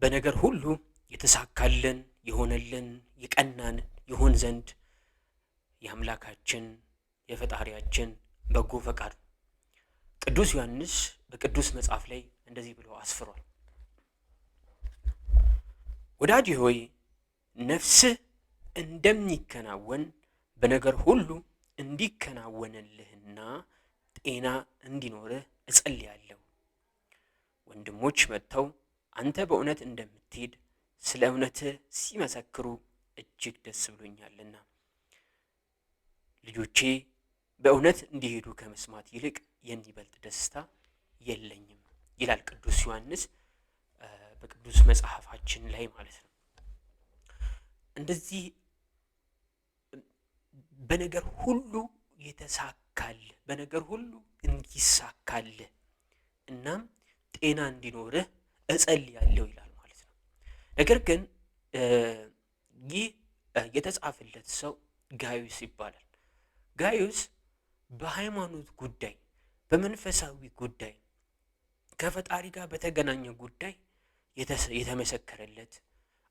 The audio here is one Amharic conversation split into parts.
በነገር ሁሉ የተሳካልን የሆነልን የቀናን ይሆን ዘንድ የአምላካችን የፈጣሪያችን በጎ ፈቃድ ቅዱስ ዮሐንስ በቅዱስ መጽሐፍ ላይ እንደዚህ ብሎ አስፍሯል። ወዳጄ ሆይ ነፍስህ እንደሚከናወን በነገር ሁሉ እንዲከናወንልህና ጤና እንዲኖርህ እጸልያለሁ። ወንድሞች መጥተው አንተ በእውነት እንደምትሄድ ስለ እውነትህ ሲመሰክሩ እጅግ ደስ ብሎኛልና ልጆቼ በእውነት እንዲሄዱ ከመስማት ይልቅ የሚበልጥ ደስታ የለኝም ይላል ቅዱስ ዮሐንስ በቅዱስ መጽሐፋችን ላይ ማለት ነው። እንደዚህ በነገር ሁሉ የተሳካልህ በነገር ሁሉ እንዲሳካልህ እናም ጤና እንዲኖርህ እጸልያለሁ ይላል ማለት ነው። ነገር ግን ይህ የተጻፈለት ሰው ጋዩስ ይባላል። ጋዩስ በሃይማኖት ጉዳይ፣ በመንፈሳዊ ጉዳይ፣ ከፈጣሪ ጋር በተገናኘ ጉዳይ የተመሰከረለት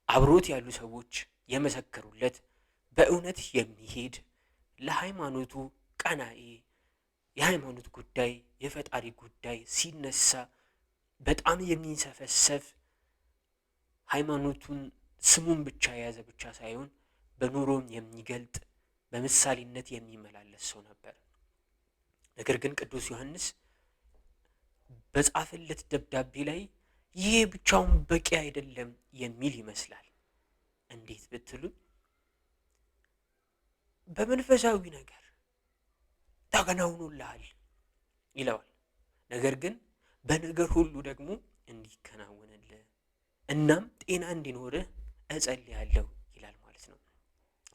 አብሮት ያሉ ሰዎች የመሰከሩለት በእውነት የሚሄድ ለሃይማኖቱ ቀናኢ የሃይማኖት ጉዳይ የፈጣሪ ጉዳይ ሲነሳ በጣም የሚንሰፈሰፍ ሃይማኖቱን ስሙን ብቻ የያዘ ብቻ ሳይሆን በኑሮም የሚገልጥ በምሳሌነት የሚመላለስ ሰው ነበር። ነገር ግን ቅዱስ ዮሐንስ በጻፈለት ደብዳቤ ላይ ይሄ ብቻውን በቂ አይደለም የሚል ይመስላል። እንዴት ብትሉ በመንፈሳዊ ነገር ተከናውኖልሃል ይለዋል። ነገር ግን በነገር ሁሉ ደግሞ እንዲከናወንልህ እናም ጤና እንዲኖርህ እጸልያለሁ ይላል ማለት ነው።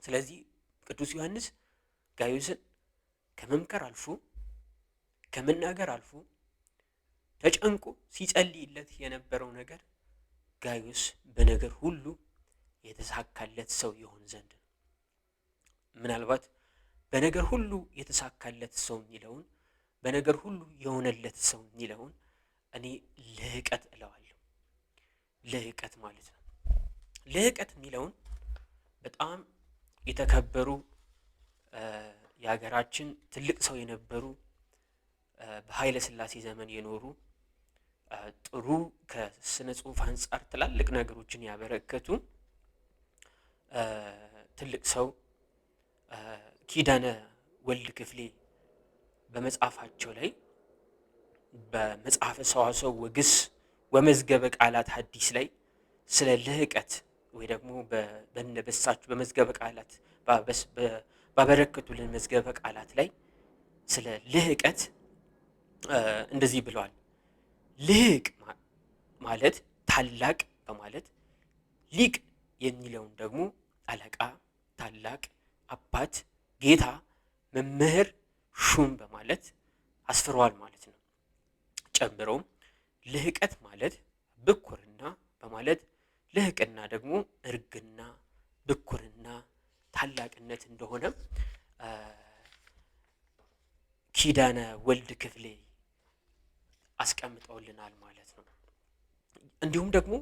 ስለዚህ ቅዱስ ዮሐንስ ጋዩስን ከመምከር አልፎ ከመናገር አልፎ ተጨንቆ ሲጸልይለት የነበረው ነገር ጋዩስ በነገር ሁሉ የተሳካለት ሰው ይሆን ዘንድ ነው። ምናልባት በነገር ሁሉ የተሳካለት ሰው የሚለውን በነገር ሁሉ የሆነለት ሰው የሚለውን እኔ ልህቀት እለዋለሁ። ልህቀት ማለት ነው። ልህቀት የሚለውን በጣም የተከበሩ የሀገራችን ትልቅ ሰው የነበሩ በኃይለ ሥላሴ ዘመን የኖሩ ጥሩ ከስነ ጽሑፍ አንጻር ትላልቅ ነገሮችን ያበረከቱ ትልቅ ሰው ኪዳነ ወልድ ክፍሌ በመጽሐፋቸው ላይ በመጽሐፈ ሰዋስው ወግስ ወመዝገበ ቃላት ሐዲስ ላይ ስለ ልህቀት ወይ ደግሞ በሳቸው በመዝገበ ቃላት ባበረከቱልን መዝገበ ቃላት ላይ ስለ ልህቀት እንደዚህ ብለዋል። ልህቅ ማለት ታላቅ በማለት ሊቅ የሚለውን ደግሞ አለቃ፣ ታላቅ፣ አባት፣ ጌታ፣ መምህር፣ ሹም በማለት አስፍረዋል ማለት ነው። ጨምረውም ልህቀት ማለት ብኩርና በማለት ልህቅና ደግሞ እርግና፣ ብኩርና፣ ታላቅነት እንደሆነ ኪዳነ ወልድ ክፍሌ አስቀምጠውልናል ማለት ነው። እንዲሁም ደግሞ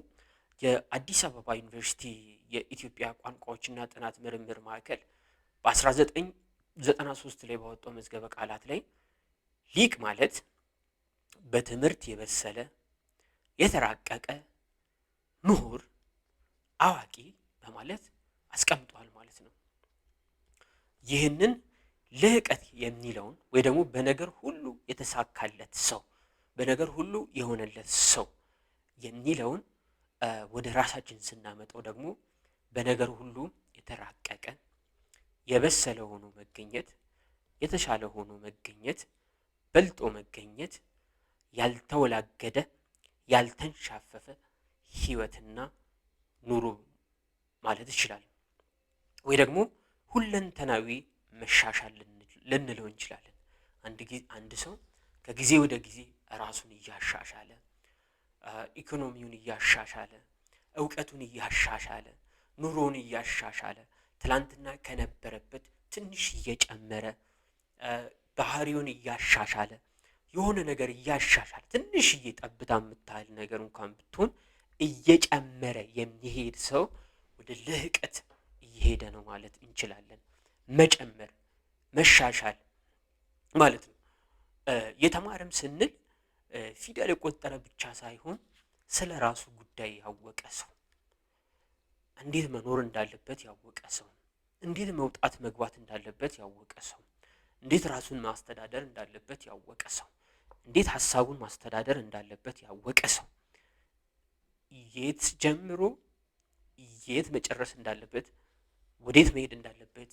የአዲስ አበባ ዩኒቨርሲቲ የኢትዮጵያ ቋንቋዎችና ጥናት ምርምር ማዕከል በ1993 ላይ ባወጣው መዝገበ ቃላት ላይ ሊቅ ማለት በትምህርት የበሰለ የተራቀቀ ምሁር አዋቂ በማለት አስቀምጧል ማለት ነው። ይህንን ልህቀት የሚለውን ወይ ደግሞ በነገር ሁሉ የተሳካለት ሰው በነገር ሁሉ የሆነለት ሰው የሚለውን ወደ ራሳችን ስናመጣው ደግሞ በነገር ሁሉ የተራቀቀ የበሰለ ሆኖ መገኘት፣ የተሻለ ሆኖ መገኘት፣ በልጦ መገኘት፣ ያልተወላገደ ያልተንሻፈፈ ህይወትና ኑሮ ማለት ይችላል። ወይ ደግሞ ሁለንተናዊ መሻሻል ልንለው እንችላለን። አንድ ሰው ከጊዜ ወደ ጊዜ ራሱን እያሻሻለ ኢኮኖሚውን እያሻሻለ እውቀቱን እያሻሻለ ኑሮውን እያሻሻለ ትላንትና ከነበረበት ትንሽ እየጨመረ ባህሪውን እያሻሻለ የሆነ ነገር እያሻሻለ ትንሽዬ ጠብታ የምታህል ነገር እንኳን ብትሆን እየጨመረ የሚሄድ ሰው ወደ ልህቀት እየሄደ ነው ማለት እንችላለን። መጨመር፣ መሻሻል ማለት ነው። የተማረም ስንል ፊደል የቆጠረ ብቻ ሳይሆን ስለ ራሱ ጉዳይ ያወቀ ሰው፣ እንዴት መኖር እንዳለበት ያወቀ ሰው፣ እንዴት መውጣት መግባት እንዳለበት ያወቀ ሰው፣ እንዴት ራሱን ማስተዳደር እንዳለበት ያወቀ ሰው፣ እንዴት ሀሳቡን ማስተዳደር እንዳለበት ያወቀ ሰው፣ የት ጀምሮ የት መጨረስ እንዳለበት፣ ወዴት መሄድ እንዳለበት፣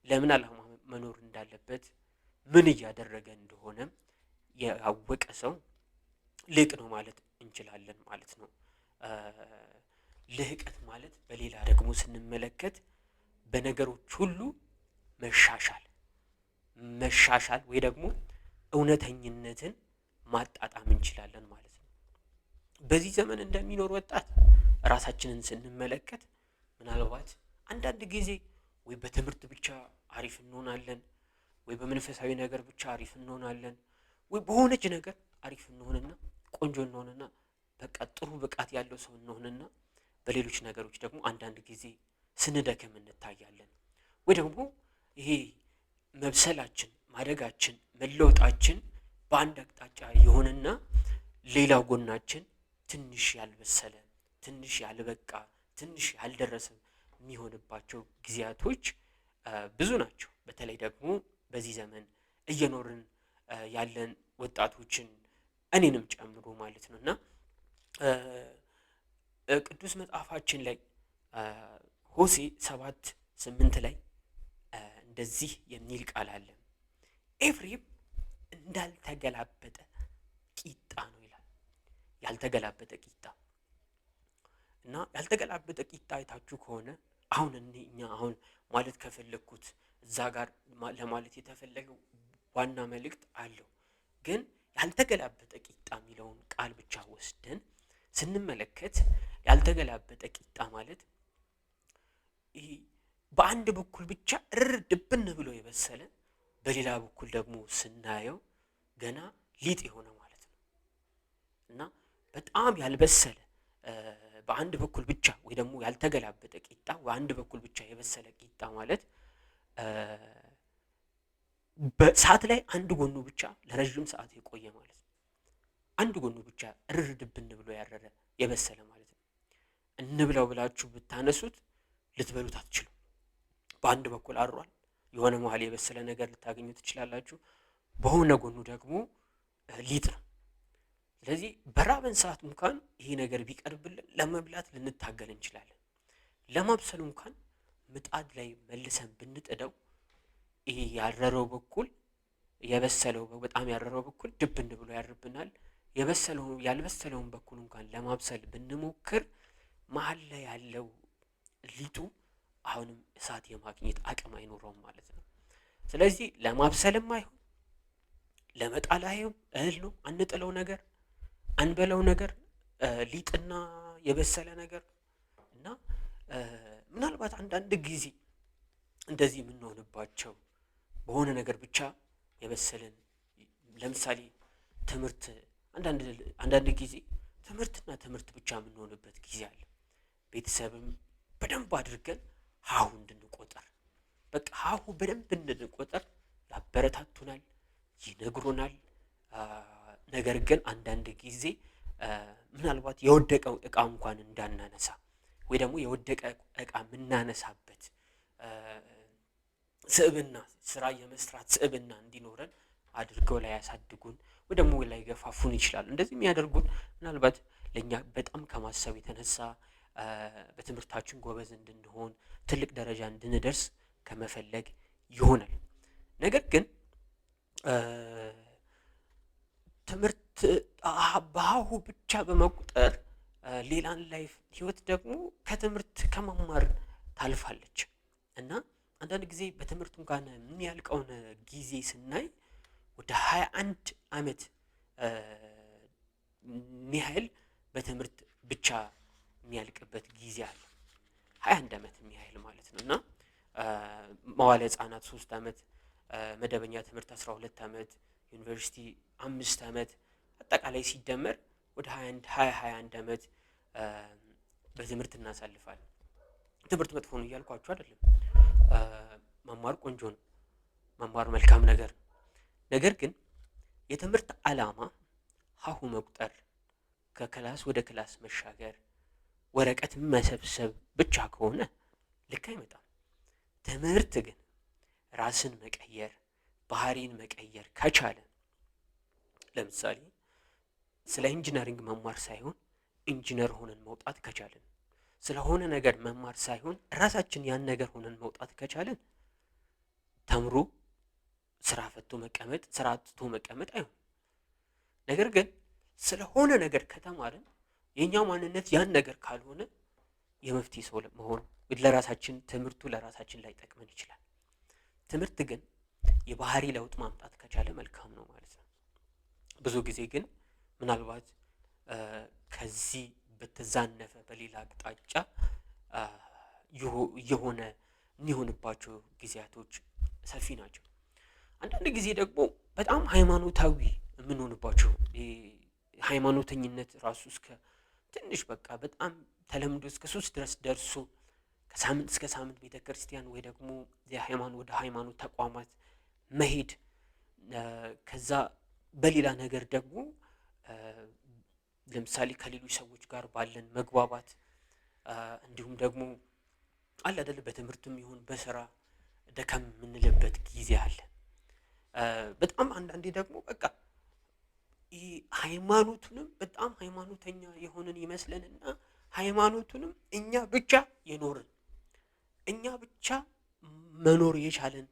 ለምን ዓላማ መኖር እንዳለበት፣ ምን እያደረገ እንደሆነ ያወቀ ሰው ልቅ ነው ማለት እንችላለን ማለት ነው። ልህቀት ማለት በሌላ ደግሞ ስንመለከት በነገሮች ሁሉ መሻሻል ወይ ደግሞ እውነተኝነትን ማጣጣም እንችላለን ማለት ነው። በዚህ ዘመን እንደሚኖር ወጣት ራሳችንን ስንመለከት ምናልባት አንዳንድ ጊዜ ወይ በትምህርት ብቻ አሪፍ እንሆናለን፣ ወይ በመንፈሳዊ ነገር ብቻ አሪፍ እንሆናለን፣ ወይ በሆነች ነገር አሪፍ እንሆንና ቆንጆ እንሆንና በቃ ጥሩ ብቃት ያለው ሰው እንሆንና በሌሎች ነገሮች ደግሞ አንዳንድ ጊዜ ስንደክም እንታያለን። ወይ ደግሞ ይሄ መብሰላችን፣ ማደጋችን፣ መለወጣችን በአንድ አቅጣጫ የሆነና ሌላው ጎናችን ትንሽ ያልበሰለ፣ ትንሽ ያልበቃ፣ ትንሽ ያልደረሰ የሚሆንባቸው ጊዜያቶች ብዙ ናቸው። በተለይ ደግሞ በዚህ ዘመን እየኖርን ያለን ወጣቶችን እኔንም ጨምሮ ማለት ነው እና ቅዱስ መጽሐፋችን ላይ ሆሴዕ 7:8 ላይ እንደዚህ የሚል ቃል አለ። ኤፍሬም እንዳልተገላበጠ ቂጣ ነው ይላል። ያልተገላበጠ ቂጣ እና ያልተገላበጠ ቂጣ አይታችሁ ከሆነ አሁን እኛ አሁን ማለት ከፈለግኩት እዛ ጋር ለማለት የተፈለገው ዋና መልእክት አለው። ግን ያልተገላበጠ ቂጣ የሚለውን ቃል ብቻ ወስደን ስንመለከት ያልተገላበጠ ቂጣ ማለት ይሄ በአንድ በኩል ብቻ ድብን ብሎ የበሰለ፣ በሌላ በኩል ደግሞ ስናየው ገና ሊጥ የሆነ ማለት ነው እና በጣም ያልበሰለ በአንድ በኩል ብቻ ወይ ደግሞ ያልተገላበጠ ቂጣ በአንድ በኩል ብቻ የበሰለ ቂጣ ማለት በሰዓት ላይ አንድ ጎኑ ብቻ ለረጅም ሰዓት የቆየ ማለት ነው። አንድ ጎኑ ብቻ ድብን ብሎ ያረረ የበሰለ ማለት ነው። እንብላው ብላችሁ ብታነሱት ልትበሉት አትችሉም። በአንድ በኩል አሯል፣ የሆነ መሀል የበሰለ ነገር ልታገኙ ትችላላችሁ። በሆነ ጎኑ ደግሞ ሊጥ ነው። ስለዚህ በራበን ሰዓት እንኳን ይሄ ነገር ቢቀርብልን ለመብላት ልንታገል እንችላለን። ለማብሰሉ እንኳን ምጣድ ላይ መልሰን ብንጥደው ይሄ ያረረው በኩል የበሰለው በጣም ያረረው በኩል ድብን ብሎ ያርብናል። ያልበሰለውን በኩል እንኳን ለማብሰል ብንሞክር መሀል ላይ ያለው ሊጡ አሁንም እሳት የማግኘት አቅም አይኖረውም ማለት ነው። ስለዚህ ለማብሰልም አይሆን ለመጣል አይሆን እህል ነው አንጥለው ነገር አንበለው ነገር ሊጥና የበሰለ ነገር እና ምናልባት አንዳንድ ጊዜ እንደዚህ የምንሆንባቸው በሆነ ነገር ብቻ የበሰለን ለምሳሌ ትምህርት አንዳንድ ጊዜ ትምህርት ብቻ የምንሆንበት ጊዜ አለ። ቤተሰብም በደንብ አድርገን ሀሁ እንድንቆጠር በቃ ሀሁ በደንብ እንድንቆጠር ያበረታቱናል፣ ይነግሩናል። ነገር ግን አንዳንድ ጊዜ ምናልባት የወደቀው እቃ እንኳን እንዳናነሳ ወይ ደግሞ የወደቀ እቃ የምናነሳበት ስዕብና ስራ የመስራት ስዕብና እንዲኖረን አድርገው ላይ ያሳድጉን ወይ ደግሞ ላይ ገፋፉን ይችላል። እንደዚህ የሚያደርጉን ምናልባት ለኛ በጣም ከማሰብ የተነሳ በትምህርታችን ጎበዝ እንድንሆን ትልቅ ደረጃ እንድንደርስ ከመፈለግ ይሆናል። ነገር ግን ትምህርት በሀሁ ብቻ በመቁጠር ሌላን ላይፍ ህይወት ደግሞ ከትምህርት ከመማር ታልፋለች እና አንዳንድ ጊዜ በትምህርት እንኳን የሚያልቀውን ጊዜ ስናይ ወደ 21 ዓመት የሚያህል በትምህርት ብቻ የሚያልቅበት ጊዜ አለ። 21 ዓመት የሚያህል ማለት ነው እና መዋለ ህጻናት 3 ዓመት፣ መደበኛ ትምህርት 12 ዓመት፣ ዩኒቨርሲቲ 5 ዓመት አጠቃላይ ሲደመር ወደ 21 ዓመት በትምህርት እናሳልፋለን። ትምህርት መጥፎ ነው እያልኳችሁ አይደለም። መማር ቆንጆ ነው፣ መማር መልካም ነገር ነው። ነገር ግን የትምህርት ዓላማ ሀሁ መቁጠር፣ ከክላስ ወደ ክላስ መሻገር፣ ወረቀት መሰብሰብ ብቻ ከሆነ ልክ አይመጣም። ትምህርት ግን ራስን መቀየር፣ ባህሪን መቀየር ከቻለ፣ ለምሳሌ ስለ ኢንጂነሪንግ መማር ሳይሆን ኢንጂነር ሆነን መውጣት ከቻለን፣ ስለሆነ ነገር መማር ሳይሆን ራሳችን ያን ነገር ሆነን መውጣት ከቻለን፣ ተምሮ ስራ ፈቶ መቀመጥ፣ ስራ አጥቶ መቀመጥ አይሆን። ነገር ግን ስለሆነ ነገር ከተማርን የኛ ማንነት ያን ነገር ካልሆነ የመፍትሄ ሰው መሆን ለራሳችን ትምህርቱ ለራሳችን ላይ ጠቅመን ይችላል። ትምህርት ግን የባህሪ ለውጥ ማምጣት ከቻለ መልካም ነው ማለት ነው። ብዙ ጊዜ ግን ምናልባት ከዚህ በተዛነፈ በሌላ አቅጣጫ የሆነ የሚሆንባቸው ጊዜያቶች ሰፊ ናቸው። አንዳንድ ጊዜ ደግሞ በጣም ሃይማኖታዊ የምንሆንባቸው፣ ሃይማኖተኝነት ራሱ እስከ ትንሽ በቃ በጣም ተለምዶ እስከ 3 ድረስ ደርሶ ከሳምንት እስከ ሳምንት ቤተክርስቲያን ወይ ደግሞ ወደ ሃይማኖት ተቋማት መሄድ፣ ከዛ በሌላ ነገር ደግሞ ለምሳሌ ከሌሎች ሰዎች ጋር ባለን መግባባት፣ እንዲሁም ደግሞ አለ አይደል በትምህርትም ይሁን በስራ ደከም የምንልበት ጊዜ አለ። በጣም አንዳንዴ ደግሞ በቃ ሃይማኖቱንም በጣም ሃይማኖተኛ የሆንን ይመስለንና ሃይማኖቱንም እኛ ብቻ የኖርን እኛ ብቻ መኖር የቻለን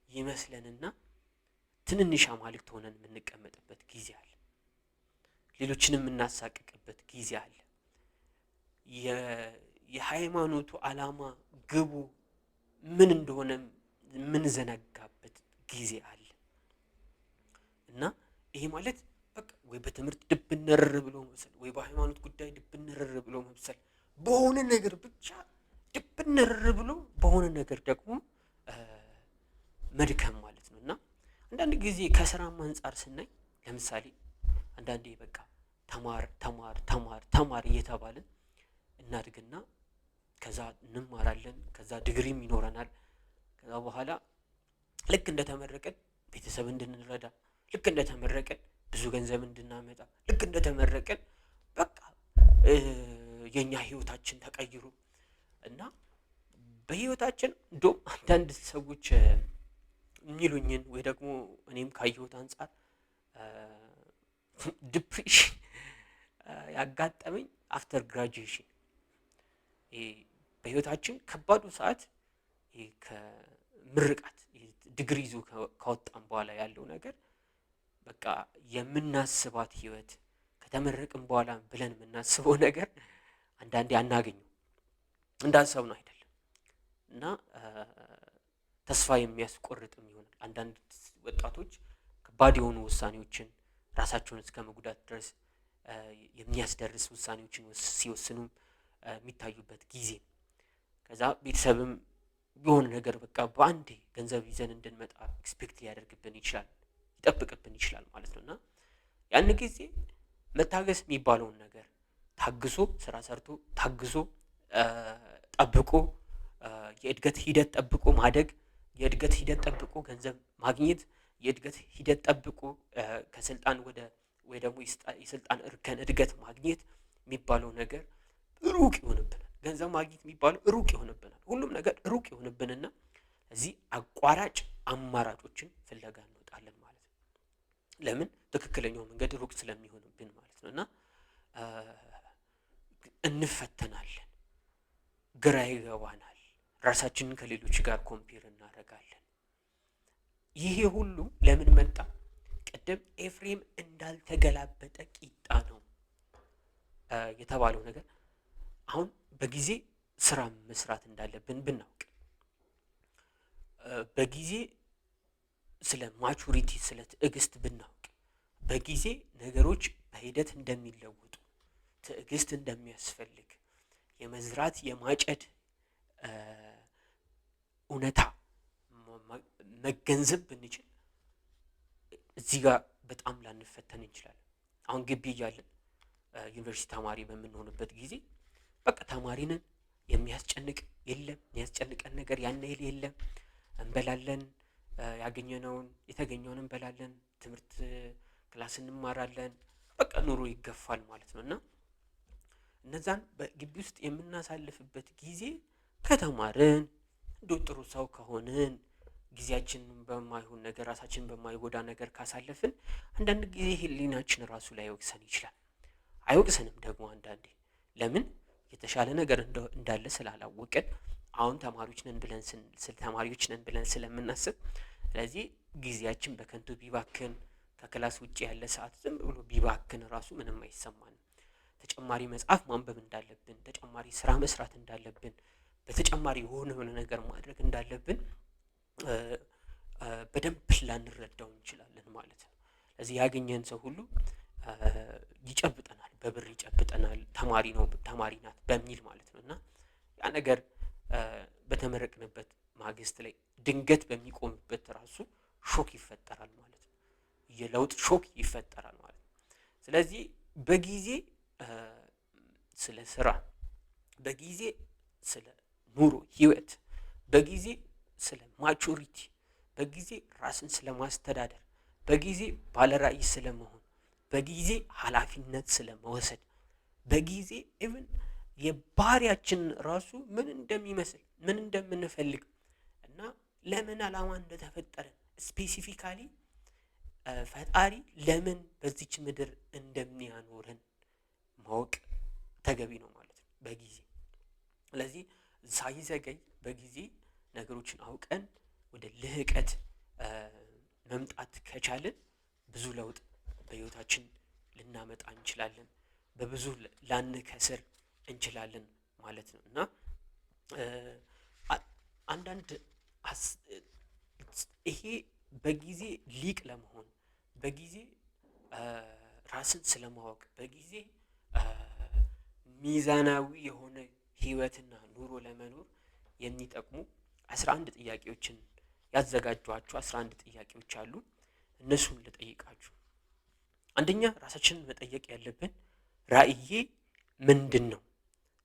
ይመስለንና ትንንሽ አማልክት ሆነን የምንቀመጥበት ጊዜ አለ። ሌሎችንም የምናሳቅቅበት ጊዜ አለ። የሃይማኖቱ ዓላማ ግቡ ምን እንደሆነ የምንዘነጋበት ጊዜ አለ እና ይሄ ማለት በቃ ወይ በትምህርት ድብንርር ብሎ መምሰል፣ ወይ በሃይማኖት ጉዳይ ድብንርር ብሎ መምሰል፣ በሆነ ነገር ብቻ ድብንርር ብሎ በሆነ ነገር ደግሞ መድከም ማለት ነው። እና አንዳንድ ጊዜ ከስራም አንጻር ስናይ ለምሳሌ አንዳንዴ በቃ ተማር ተማር ተማር ተማር እየተባልን እናድግና ከዛ እንማራለን፣ ከዛ ዲግሪም ይኖረናል። ከዛ በኋላ ልክ እንደተመረቀን ቤተሰብ እንድንረዳ፣ ልክ እንደተመረቀን ብዙ ገንዘብ እንድናመጣ፣ ልክ እንደተመረቀን በቃ የኛ ህይወታችን ተቀይሮ እና በህይወታችን እንደውም አንዳንድ ሰዎች የሚሉኝን ወይ ደግሞ እኔም ካየሁት አንጻር ዲፕሬሽን ያጋጠመኝ አፍተር ግራጁዌሽን፣ በህይወታችን ከባዱ ሰዓት ከምርቃት ዲግሪ ይዞ ካወጣን በኋላ ያለው ነገር በቃ የምናስባት ህይወት ከተመረቅን በኋላ ብለን የምናስበው ነገር አንዳንዴ አናገኘው፣ እንዳሰብነው አይደለም እና ተስፋ የሚያስቆርጥም ይሆናል። አንዳንድ ወጣቶች ከባድ የሆኑ ውሳኔዎችን ራሳቸውን እስከ መጉዳት ድረስ የሚያስደርስ ውሳኔዎችን ሲወስኑም የሚታዩበት ጊዜ፣ ከዛ ቤተሰብም የሆነ ነገር በቃ በአንዴ ገንዘብ ይዘን እንድንመጣ ኤክስፔክት ሊያደርግብን ይችላል፣ ይጠብቅብን ይችላል ማለት ነው እና ያን ጊዜ መታገስ የሚባለውን ነገር ታግሶ ስራ ሰርቶ ታግሶ ጠብቆ የእድገት ሂደት ጠብቆ ማደግ፣ የእድገት ሂደት ጠብቆ ገንዘብ ማግኘት፣ የእድገት ሂደት ጠብቆ ከስልጣን ወይ ደግሞ የስልጣን እርከን እድገት ማግኘት የሚባለው ነገር ሩቅ ይሆንብናል። ገንዘብ ማግኘት የሚባለው ሩቅ ይሆንብናል። ሁሉም ነገር ሩቅ ይሆንብንና እዚህ አቋራጭ አማራጮችን ፍለጋ እንወጣለን ማለት ነው። ለምን? ትክክለኛው መንገድ ሩቅ ስለሚሆንብን ማለት ነው እና እንፈተናለን፣ ግራ ይገባናል፣ ራሳችንን ከሌሎች ጋር ኮምፔር እናደርጋለን። ይሄ ሁሉ ለምን መጣ? ቅድም ኤፍሬም እንዳልተገላበጠ ቂጣ ነው የተባለው ነገር አሁን በጊዜ ስራ መስራት እንዳለብን ብናውቅ፣ በጊዜ ስለ ማቹሪቲ ስለ ትዕግስት ብናውቅ፣ በጊዜ ነገሮች በሂደት እንደሚለወጡ ትዕግስት እንደሚያስፈልግ የመዝራት የማጨድ እውነታ መገንዘብ ብንችል እዚህ ጋር በጣም ላንፈተን እንችላለን። አሁን ግቢ እያለን ዩኒቨርሲቲ ተማሪ በምንሆንበት ጊዜ በቃ ተማሪንን የሚያስጨንቅ የለም፣ የሚያስጨንቀን ነገር ያን ያህል የለም። እንበላለን፣ ያገኘነውን የተገኘውን እንበላለን፣ ትምህርት ክላስ እንማራለን፣ በቃ ኑሮ ይገፋል ማለት ነው። እና እነዛን በግቢ ውስጥ የምናሳልፍበት ጊዜ ከተማርን እንደው ጥሩ ሰው ከሆንን ጊዜያችንን በማይሆን ነገር ራሳችንን በማይጎዳ ነገር ካሳለፍን አንዳንድ ጊዜ ህሊናችን ራሱ ላይ ወቅሰን ይችላል። አይወቅሰንም ደግሞ አንዳንዴ ለምን የተሻለ ነገር እንዳለ ስላላወቅን አሁን ተማሪዎች ነን ብለን ስለምናስብ ስለዚህ ጊዜያችን በከንቱ ቢባክን ከክላስ ውጭ ያለ ሰዓት ዝም ብሎ ቢባክን ራሱ ምንም አይሰማንም። ተጨማሪ መጽሐፍ ማንበብ እንዳለብን፣ ተጨማሪ ስራ መስራት እንዳለብን፣ በተጨማሪ የሆነ ነገር ማድረግ እንዳለብን በደንብ ላንረዳው እንችላለን ማለት ነው። ስለዚህ ያገኘን ሰው ሁሉ ይጨብጠናል፣ በብር ይጨብጠናል፣ ተማሪ ነው ተማሪ ናት በሚል ማለት ነው። እና ያ ነገር በተመረቅንበት ማግስት ላይ ድንገት በሚቆምበት ራሱ ሾክ ይፈጠራል ማለት ነው። የለውጥ ሾክ ይፈጠራል ማለት ነው። ስለዚህ በጊዜ ስለ ስራ፣ በጊዜ ስለ ኑሮ ህይወት፣ በጊዜ ስለ ማቹሪቲ፣ በጊዜ ራስን ስለ ማስተዳደር፣ በጊዜ ባለራዕይ ስለመሆን፣ በጊዜ ኃላፊነት ስለመወሰድ፣ በጊዜ ኢቭን የባህሪያችን ራሱ ምን እንደሚመስል ምን እንደምንፈልግ እና ለምን ዓላማ እንደተፈጠረን ስፔሲፊካሊ ፈጣሪ ለምን በዚች ምድር እንደሚያኖረን ማወቅ ተገቢ ነው ማለት ነው በጊዜ። ስለዚህ ሳይዘገይ በጊዜ ነገሮችን አውቀን ወደ ልህቀት መምጣት ከቻልን ብዙ ለውጥ በህይወታችን ልናመጣ እንችላለን፣ በብዙ ላንከስር እንችላለን ማለት ነው። እና አንዳንድ ይሄ በጊዜ ሊቅ ለመሆን፣ በጊዜ ራስን ስለማወቅ፣ በጊዜ ሚዛናዊ የሆነ ህይወትና ኑሮ ለመኖር የሚጠቅሙ 11 ጥያቄዎችን ያዘጋጇቸው 11 ጥያቄዎች አሉ። እነሱን ልጠይቃችሁ። አንደኛ ራሳችንን መጠየቅ ያለብን ራዕዬ ምንድን ነው?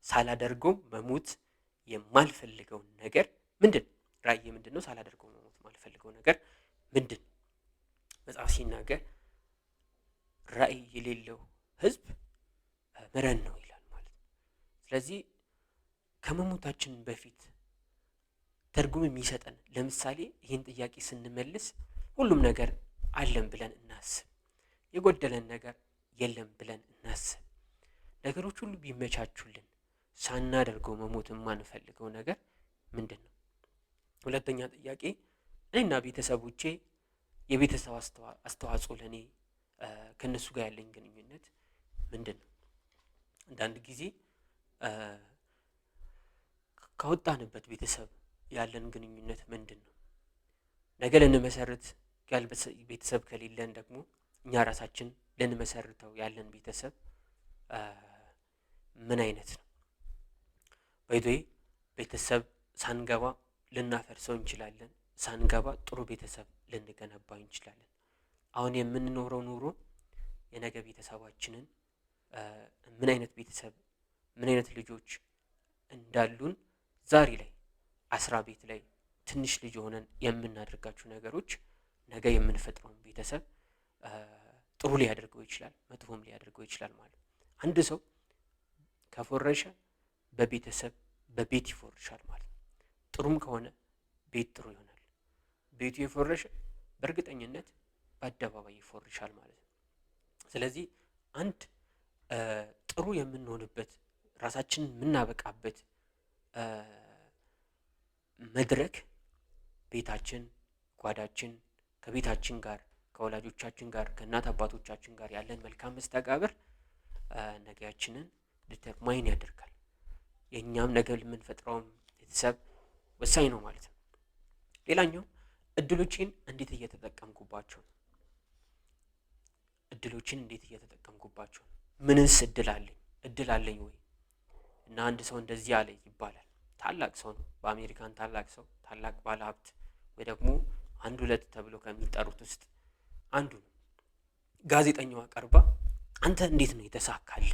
ሳላደርገው መሞት የማልፈልገው ነገር ምንድን ነው? ራዕዬ ምንድን ነው? ሳላደርገው መሞት የማልፈልገው ነገር ምንድን ነው? መጽሐፍ ሲናገር ራዕይ የሌለው ህዝብ መረን ነው ይላል ማለት ነው። ስለዚህ ከመሞታችን በፊት ትርጉም የሚሰጠን ለምሳሌ ይህን ጥያቄ ስንመልስ ሁሉም ነገር አለን ብለን እናስብ፣ የጎደለን ነገር የለም ብለን እናስብ። ነገሮች ሁሉ ቢመቻቹልን ሳናደርገው መሞት የማንፈልገው ነገር ምንድን ነው? ሁለተኛ ጥያቄ እኔና ቤተሰቦቼ የቤተሰብ አስተዋጽኦ ለእኔ ከእነሱ ጋር ያለኝ ግንኙነት ምንድን ነው? አንዳንድ ጊዜ ካወጣንበት ቤተሰብ ያለን ግንኙነት ምንድን ነው? ነገ ልንመሰርት ቤተሰብ ከሌለን ደግሞ እኛ ራሳችን ልንመሰርተው ያለን ቤተሰብ ምን አይነት ነው? ቤተሰብ ሳንገባ ልናፈርሰው እንችላለን፣ ሳንገባ ጥሩ ቤተሰብ ልንገነባ እንችላለን። አሁን የምንኖረው ኑሮ የነገ ቤተሰባችንን ምን አይነት ቤተሰብ ምን አይነት ልጆች እንዳሉን ዛሬ ላይ አስራ ቤት ላይ ትንሽ ልጅ ሆነን የምናደርጋቸው ነገሮች ነገ የምንፈጥረውን ቤተሰብ ጥሩ ሊያደርገው ይችላል፣ መጥፎም ሊያደርገው ይችላል ማለት ነው። አንድ ሰው ከፎረሸ በቤት ይፎርሻል ማለት ነው። ጥሩም ከሆነ ቤት ጥሩ ይሆናል። ቤቱ የፎረሸ በእርግጠኝነት በአደባባይ ይፎርሻል ማለት ነው። ስለዚህ አንድ ጥሩ የምንሆንበት ራሳችንን የምናበቃበት መድረክ ቤታችን፣ ጓዳችን፣ ከቤታችን ጋር ከወላጆቻችን ጋር ከእናት አባቶቻችን ጋር ያለን መልካም መስተጋብር ነገያችንን ዲተርማይን ያደርጋል። የእኛም ነገ የምንፈጥረውም ቤተሰብ ወሳኝ ነው ማለት ነው። ሌላኛው እድሎችን እንዴት እየተጠቀምኩባቸው ነው? እድሎችን እንዴት እየተጠቀምኩባቸው ነው? ምንስ እድል አለኝ ወይ? እና አንድ ሰው እንደዚህ አለ ይባላል። ታላቅ ሰው ነው፣ በአሜሪካን ታላቅ ሰው፣ ታላቅ ባለሀብት ወይ ደግሞ አንድ ሁለት ተብሎ ከሚጠሩት ውስጥ አንዱ ነው። ጋዜጠኛዋ ቀርባ አንተ እንዴት ነው የተሳካልህ?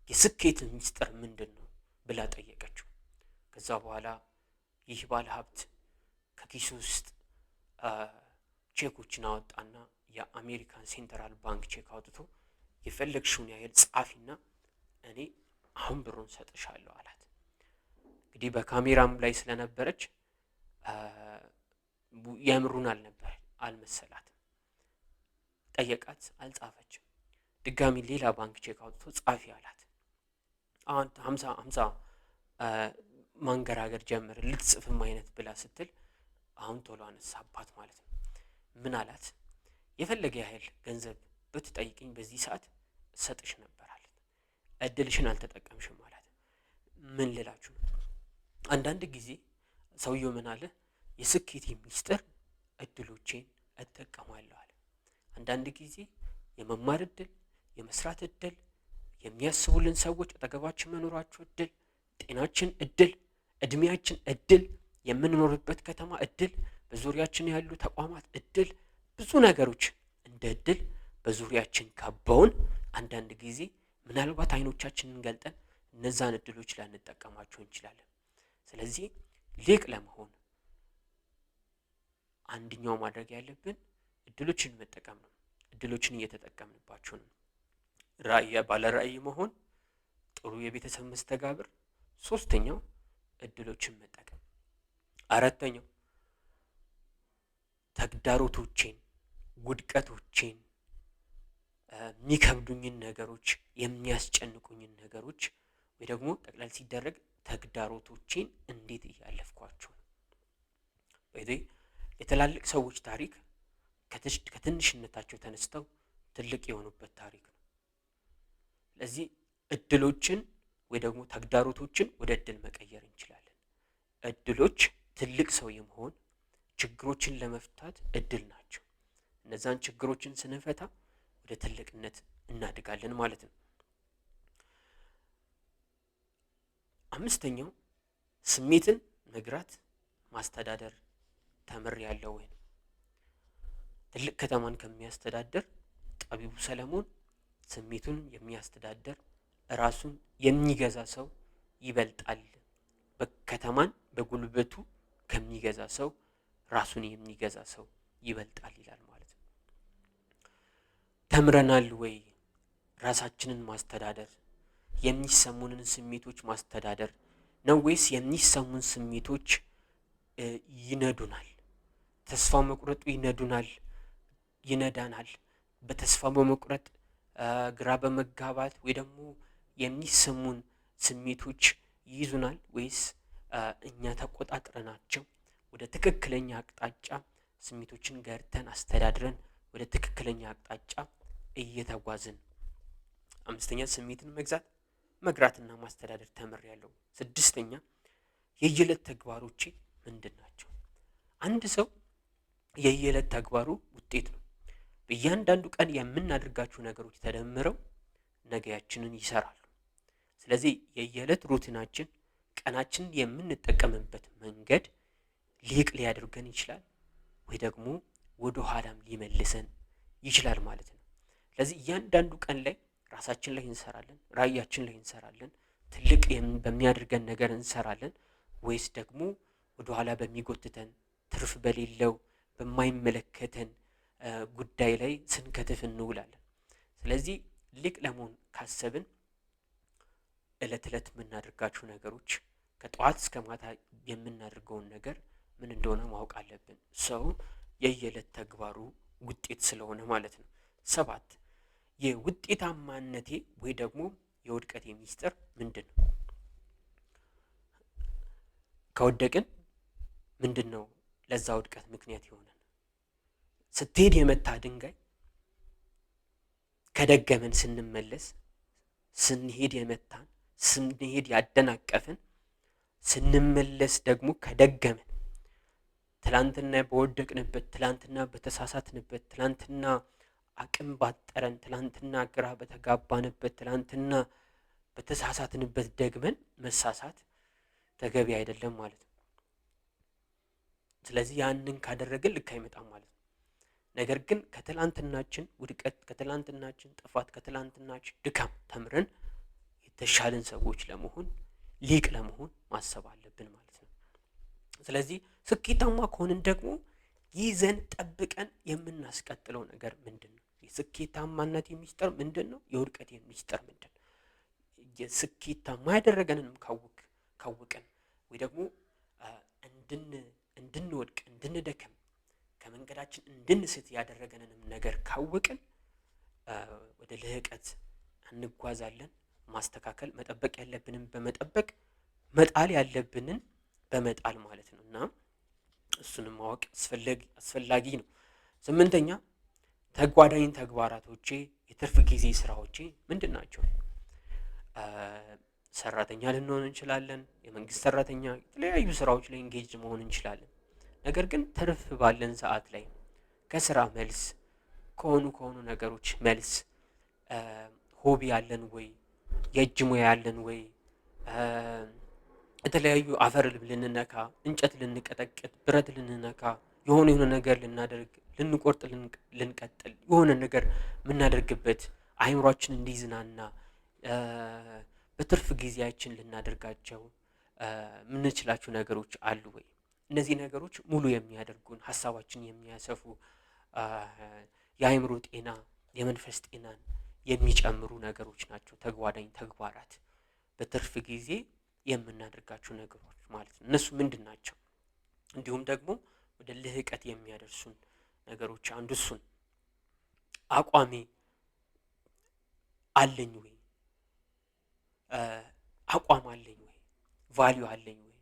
የስኬት ሚስጥር ምንድን ነው ብላ ጠየቀችው። ከዛ በኋላ ይህ ባለ ሀብት ከኪሱ ውስጥ ቼኮችን አወጣና የአሜሪካን ሴንትራል ባንክ ቼክ አውጥቶ የፈለግሽውን ያህል ጻፊና እኔ አሁን ብሩን ሰጥሻለሁ አላት። እንግዲህ በካሜራም ላይ ስለነበረች የምሩን አልመሰላትም። ጠየቃት፣ አልጻፈችም። ድጋሚ ሌላ ባንክ ቼክ አውጥቶ ጻፊ አላት። አሁን 50 ማንገራገር ጀመረ። ልትጽፍም አይነት ብላ ስትል አሁን ቶሎ አነሳባት ማለት ነው። ምን አላት? የፈለገ ያህል ገንዘብ ብትጠይቅኝ በዚህ ሰዓት ሰጥሽ ነበር አላት። እድልሽን አልተጠቀምሽም አላት። ምን ልላችሁ ነው? አንዳንድ ጊዜ ሰውየው ምን አለ? የስኬት ሚስጥር እድሎቼን እጠቀማለሁ አለ። አንዳንድ ጊዜ የመማር እድል፣ የመስራት እድል፣ የሚያስቡልን ሰዎች አጠገባችን መኖራቸው እድል፣ ጤናችን እድል፣ እድሜያችን እድል፣ የምንኖርበት ከተማ እድል፣ በዙሪያችን ያሉ ተቋማት እድል፣ ብዙ ነገሮች እንደ እድል በዙሪያችን ከበውን አንዳንድ ጊዜ ምናልባት አይኖቻችንን ገልጠን እነዛን እድሎች ላንጠቀማቸው እንችላለን። ስለዚህ ሊቅ ለመሆን አንደኛው ማድረግ ያለብን እድሎችን መጠቀም ነው። እድሎችን እየተጠቀምንባቸው ነው። ባለ ራዕይ መሆን፣ ጥሩ የቤተሰብ መስተጋብር። ሶስተኛው እድሎችን መጠቀም። አራተኛው ተግዳሮቶቼን፣ ውድቀቶቼን፣ የሚከብዱኝን ነገሮች፣ የሚያስጨንቁኝን ነገሮች ወይ ደግሞ ጠቅላላ ሲደረግ ተግዳሮቶቼን እንዴት እያለፍኳቸው ነው። በዚህ የትላልቅ ሰዎች ታሪክ ከትንሽነታቸው ተነስተው ትልቅ የሆኑበት ታሪክ ነው። ስለዚህ እድሎችን ወይ ደግሞ ተግዳሮቶችን ወደ እድል መቀየር እንችላለን። እድሎች ትልቅ ሰው የመሆን ችግሮችን ለመፍታት እድል ናቸው። እነዛን ችግሮችን ስንፈታ ወደ ትልቅነት እናድጋለን ማለት ነው። አምስተኛው ስሜትን መግራት ማስተዳደር ተምሬያለሁ ወይ ነው። ትልቅ ከተማን ከሚያስተዳድር ጠቢቡ ሰለሞን ስሜቱን የሚያስተዳድር ራሱን የሚገዛ ሰው ይበልጣል። ከተማን በጉልበቱ ከሚገዛ ሰው ራሱን የሚገዛ ሰው ይበልጣል ይላል ማለት ነው። ተምረናል ወይ ራሳችንን ማስተዳደር? የሚሰሙንን ስሜቶች ማስተዳደር ነው ወይስ የሚሰሙን ስሜቶች ይነዱናል? ተስፋ መቁረጡ ይነዳናል። በተስፋ በመቁረጥ ግራ በመጋባት ወይ ደግሞ የሚሰሙን ስሜቶች ይይዙናል ወይስ እኛ ተቆጣጥረናቸው ወደ ትክክለኛ አቅጣጫ ስሜቶችን ገርተን አስተዳድረን ወደ ትክክለኛ አቅጣጫ እየተጓዝን? አምስተኛ ስሜትን መግራትና ማስተዳደር ተምሬያለሁ። ስድስተኛ የየዕለት ተግባሮቼ ምንድን ናቸው? አንድ ሰው የየዕለት ተግባሩ ውጤት ነው። በእያንዳንዱ ቀን የምናደርጋቸው ነገሮች ተደምረው ነገያችንን ይሰራሉ። ስለዚህ የየዕለት ሩቲናችን ቀናችንን የምንጠቀምበት መንገድ ሊቅ ሊያደርገን ይችላል ወይ ደግሞ ወደ ኋላም ሊመልሰን ይችላል ማለት ነው። ስለዚህ እያንዳንዱ ቀን ላይ ራሳችን ላይ እንሰራለን፣ ራዕያችን ላይ እንሰራለን፣ ትልቅ በሚያደርገን ነገር እንሰራለን ወይስ ደግሞ ወደ ኋላ በሚጎትተን ትርፍ በሌለው በማይመለከተን ጉዳይ ላይ ስንከትፍ እንውላለን? ስለዚህ ሊቅ ለመሆን ካሰብን እለት እለት የምናደርጋቸው ነገሮች ከጠዋት እስከ ማታ የምናደርገውን ነገር ምን እንደሆነ ማወቅ አለብን። ሰው የየዕለት ተግባሩ ውጤት ስለሆነ ማለት ነው። 7 የውጤታማነቴ ወይ ደግሞ የውድቀቴ ሚስጥር ምንድን ነው? ከወደቅን ምንድን ነው ለዛ ውድቀት ምክንያት የሆነን? ስትሄድ የመታ ድንጋይ ከደገመን ስንመለስ፣ ስንሄድ የመታን ስንሄድ ያደናቀፍን ስንመለስ ደግሞ ከደገመን፣ ትላንትና በወደቅንበት፣ ትላንትና በተሳሳትንበት፣ ትላንትና አቅም ባጠረን፣ ትላንትና ግራ በተጋባንበት፣ ትላንትና በተሳሳትንበት ደግመን መሳሳት ተገቢ አይደለም ማለት ነው። ስለዚህ ያንን ካደረግን ልክ አይመጣም ማለት ነው። ነገር ግን ከትላንትናችን ውድቀት፣ ከትላንትናችን ጥፋት፣ ከትላንትናችን ድካም ተምረን የተሻለን ሰዎች ለመሆን ሊቅ ለመሆን ማሰብ አለብን ማለት ነው። ስለዚህ ስኬታማ ከሆንን ደግሞ ይዘን ጠብቀን የምናስቀጥለው ነገር ምንድን ነው? የስኬታማነት ሚስጥር ምንድን ነው? የውድቀት ሚስጥር ምንድን ነው? የስኬታማ ያደረገንንም ካወቅን ወይ ደግሞ እንድንወድቅ እንድንደክም ከመንገዳችን እንድንስት ያደረገንንም ነገር ካወቅን ወደ ልህቀት እንጓዛለን። ማስተካከል፣ መጠበቅ ያለብንን በመጠበቅ መጣል ያለብንን በመጣል ማለት ነው። እና እሱንም ማወቅ አስፈላጊ ነው። 8ኛ ተጓዳኝ ተግባራቶቼ የትርፍ ጊዜ ስራዎቼ ምንድን ናቸው? ሰራተኛ ልንሆን እንችላለን፣ የመንግስት ሰራተኛ፣ የተለያዩ ስራዎች ላይ ኢንጌጅ መሆን እንችላለን። ነገር ግን ትርፍ ባለን ሰዓት ላይ ከስራ መልስ ከሆኑ ነገሮች መልስ ሆቢ ያለን ወይ የእጅ ሙያ ያለን ወይ የተለያዩ አፈር ልንነካ፣ እንጨት ልንቀጠቅጥ፣ ብረት ልንነካ፣ የሆነ ነገር ልናደርግ፣ ልንቆርጥ፣ ልንቀጥል፣ የሆነ ነገር የምናደርግበት አይምሯችን እንዲዝናና በትርፍ ጊዜያችን ልናደርጋቸው የምንችላቸው ነገሮች አሉ ወይ? እነዚህ ነገሮች ሙሉ የሚያደርጉን፣ ሀሳባችን የሚያሰፉ፣ የአይምሮ ጤና፣ የመንፈስ ጤናን የሚጨምሩ ነገሮች ናቸው ተጓዳኝ ተግባራት፣ በትርፍ ጊዜ የምናደርጋቸው ነገሮች ማለት ነው። እነሱ ምንድን ናቸው? እንዲሁም ደግሞ ወደ ልህቀት የሚያደርሱን ነገሮች አንዱ እሱን አቋሜ አለኝ ወይ? አቋም አለኝ ወይ? ቫልዩ አለኝ ወይ?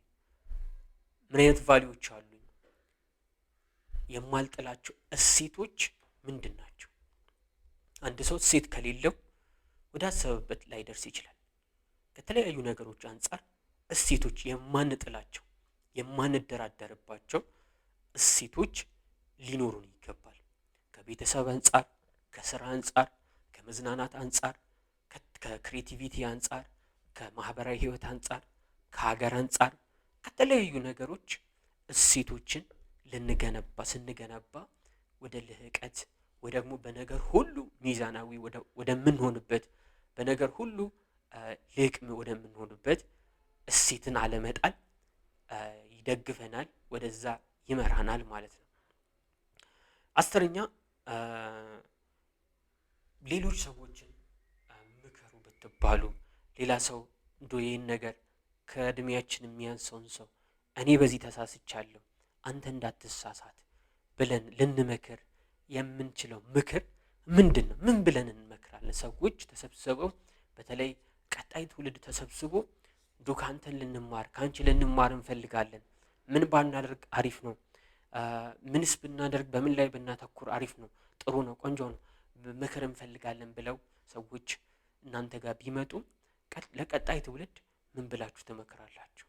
ምን አይነት ቫልዩዎች አሉኝ? የማልጥላቸው እሴቶች ምንድን ናቸው? አንድ ሰው እሴት ከሌለው ወደ አሰበበት ላይ ደርስ ይችላል። ከተለያዩ ነገሮች አንጻር እሴቶች የማንጥላቸው የማንደራደርባቸው እሴቶች ሊኖሩን ይገባል። ከቤተሰብ አንጻር፣ ከስራ አንጻር፣ ከመዝናናት አንጻር፣ ከክሬቲቪቲ አንጻር፣ ከማህበራዊ ህይወት አንጻር፣ ከሀገር አንጻር፣ ከተለያዩ ነገሮች እሴቶችን ስንገነባ ወደ ልህቀት ወይ ደግሞ በነገር ሁሉ ሚዛናዊ ወደምንሆንበት በነገር ሁሉ ልቅ ወደምንሆንበት እሴትን አለመጣል ይደግፈናል፣ ወደዛ ይመራናል ማለት ነው። 10ኛ ሌሎች ሰዎችን ምከሩ ብትባሉ፣ ሌላ ሰው ይህን ነገር ከእድሜያችን የሚያንሰውን ሰው እኔ በዚህ ተሳስቻለሁ አንተ እንዳትሳሳት ብለን ልንመክር የምንችለው ምክር ምንድን ነው? ምን ብለን እንመክራለን? ሰዎች ተሰብስበው በተለይ ቀጣይ ትውልድ ተሰብስቦ ከአንተን ልንማር ከአንቺ ልንማር እንፈልጋለን፣ ምን ባናደርግ አሪፍ ነው፣ ምንስ ብናደርግ በምን ላይ ብናተኩር አሪፍ ነው፣ ጥሩ ነው፣ ቆንጆ ነው፣ ምክር እንፈልጋለን ብለው ሰዎች እናንተ ጋር ቢመጡ ለቀጣይ ትውልድ ምን ብላችሁ ትመክራላችሁ?